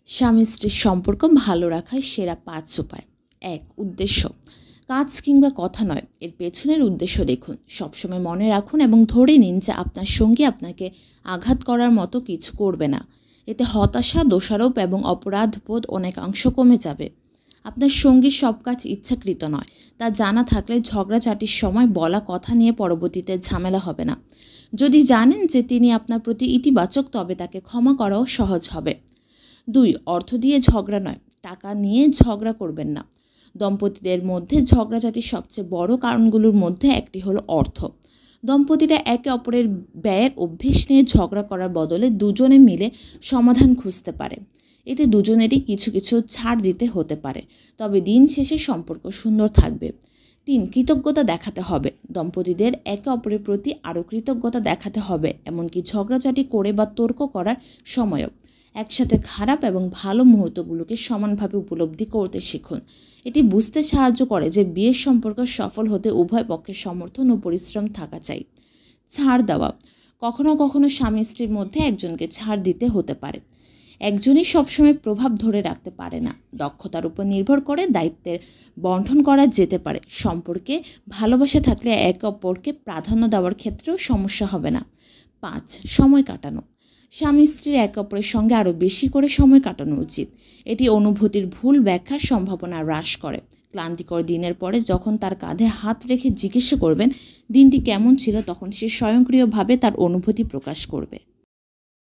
স্বামী স্ত্রীর সম্পর্ক ভালো রাখার সেরা ৫ উপায়। ১. উদ্দেশ্য। কাজ কিংবা কথা নয়, এর পেছনের উদ্দেশ্য দেখুন। সবসময় মনে রাখুন এবং ধরে নিন যে আপনার সঙ্গী আপনাকে আঘাত করার মতো কিছু করবে না। এতে হতাশা, দোষারোপ এবং অপরাধবোধ অনেকাংশ কমে যাবে। আপনার সঙ্গীর সব কাজ ইচ্ছাকৃত নয়, তা জানা থাকলে ঝগড়াঝাটির সময় বলা কথা নিয়ে পরবর্তীতে ঝামেলা হবে না। যদি জানেন যে তিনি আপনার প্রতি ইতিবাচক, তবে তাকে ক্ষমা করাও সহজ হবে। ২. অর্থ দিয়ে ঝগড়া নয়, টাকা নিয়ে ঝগড়া করবেন না। দম্পতিদের মধ্যে ঝগড়াঝাটির সবচেয়ে বড় কারণগুলোর মধ্যে একটি হলো অর্থ। দম্পতিরা একে অপরের ব্যয়ের অভ্যেস নিয়ে ঝগড়া করার বদলে দুজনে মিলে সমাধান খুঁজতে পারে। এতে দুজনেরই কিছু কিছু ছাড় দিতে হতে পারে, তবে দিন শেষে সম্পর্ক সুন্দর থাকবে। ৩. কৃতজ্ঞতা দেখাতে হবে। দম্পতিদের একে অপরের প্রতি আরও কৃতজ্ঞতা দেখাতে হবে, এমনকি ঝগড়াঝাটি করে বা তর্ক করার সময়ও। একসাথে খারাপ এবং ভালো মুহূর্তগুলোকে সমানভাবে উপলব্ধি করতে শিখুন। এটি বুঝতে সাহায্য করে যে বিয়ের সম্পর্ক সফল হতে উভয় পক্ষের সমর্থন ও পরিশ্রম থাকা চাই। ছাড় দেওয়া। কখনো কখনো স্বামী স্ত্রীর মধ্যে একজনকে ছাড় দিতে হতে পারে। একজনই সবসময় প্রভাব ধরে রাখতে পারে না। দক্ষতার উপর নির্ভর করে দায়িত্বের বন্টন করা যেতে পারে। সম্পর্কে ভালোবাসা থাকলে একে অপরকে প্রাধান্য দেওয়ার ক্ষেত্রেও সমস্যা হবে না। ৫. সময় কাটানো। স্বামী স্ত্রীর একে অপরের সঙ্গে আরও বেশি করে সময় কাটানো উচিত। এটি অনুভূতির ভুল ব্যাখ্যার সম্ভাবনা হ্রাস করে। ক্লান্তিকর দিনের পরে যখন তার কাঁধে হাত রেখে জিজ্ঞাসা করবেন দিনটি কেমন ছিল, তখন সে স্বয়ংক্রিয়ভাবে তার অনুভূতি প্রকাশ করবে।